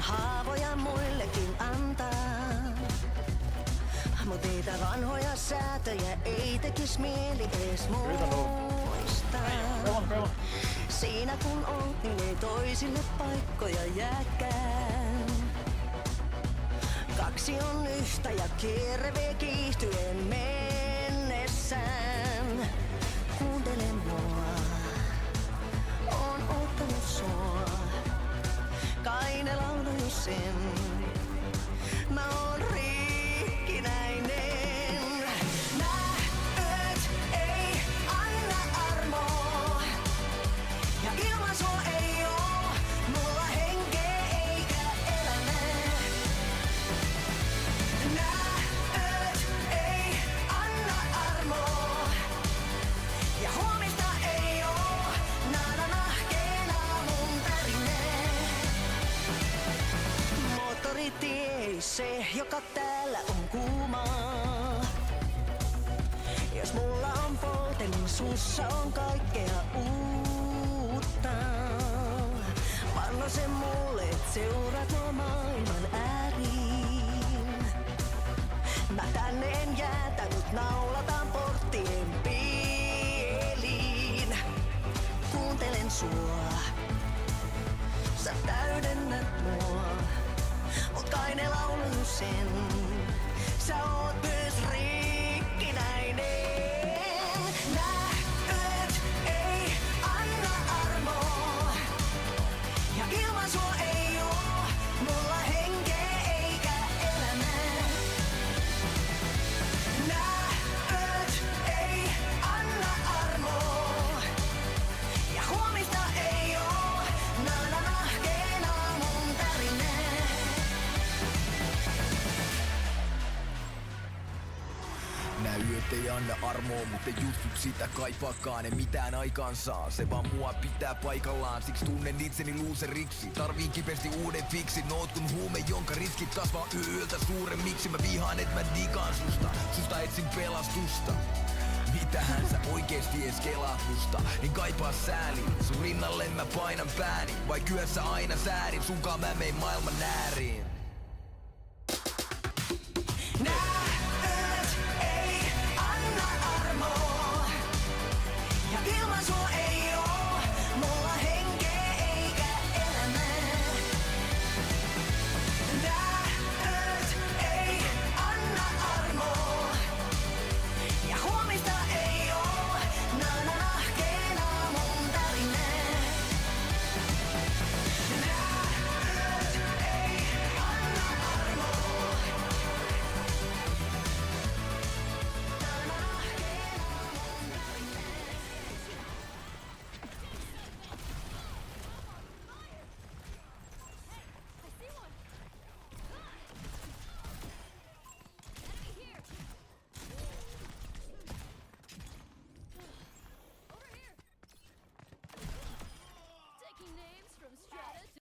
haavoja muillekin antaa. Mut niitä vanhoja säätöjä ei tekis mieli ees muistaa. Siinä kun on, niin ei toisille paikkoja jääkään. Kaksi on yhtä ja kierre vie kiihtyen mennessään. Kuuntele mua, oon ottanut sua. Kaine laulu sen, mä oon rikkinäinen. Näöt ei anna armoa, ja ilman sua ei oo mulla henkeä eikä elämää. Näöt ei anna armoa, ja huomista ei oo nada nahkeena mun tärinne. Moottoritie ei se, joka täällä on kuumaa. Jos mulla on polte, niin sussa on kaikkea uutta. Vano se mulle, et seuraat nuo maailman ääriin. Mä tänne en jäätä, nyt naulataan porttien pieliin. Kuuntelen sua, sä täydennät mua. Mut Kaine laulu sen, sä oot myös rikkinäinen. Näöt ei anna armoa, ja ilman sua ei oo mulla henkeä eikä elämää. Näöt ei anna armoa, ja huomista ei oo nada nahkeena mun tärinne. Nää yöt ei anna armoa, mutta jutut sitä kaipaakaan, en mitään aikaan saa. Se vaan mua pitää paikallaan, siksi tunnen itseni loseriksi. Tarviin kipeästi uuden fiksin, oot kun huume, jonka riskit kasvaa yöltä suuremmiksi. Mä vihaan, et mä digaan susta etsin pelastusta. Mitähän sä oikeesti ees kelaat musta, niin kaipaa sääliin. Sun rinnalle mä painan pääni, vaik yössä aina säärin. Sunkaan mä mein maailman ääriin.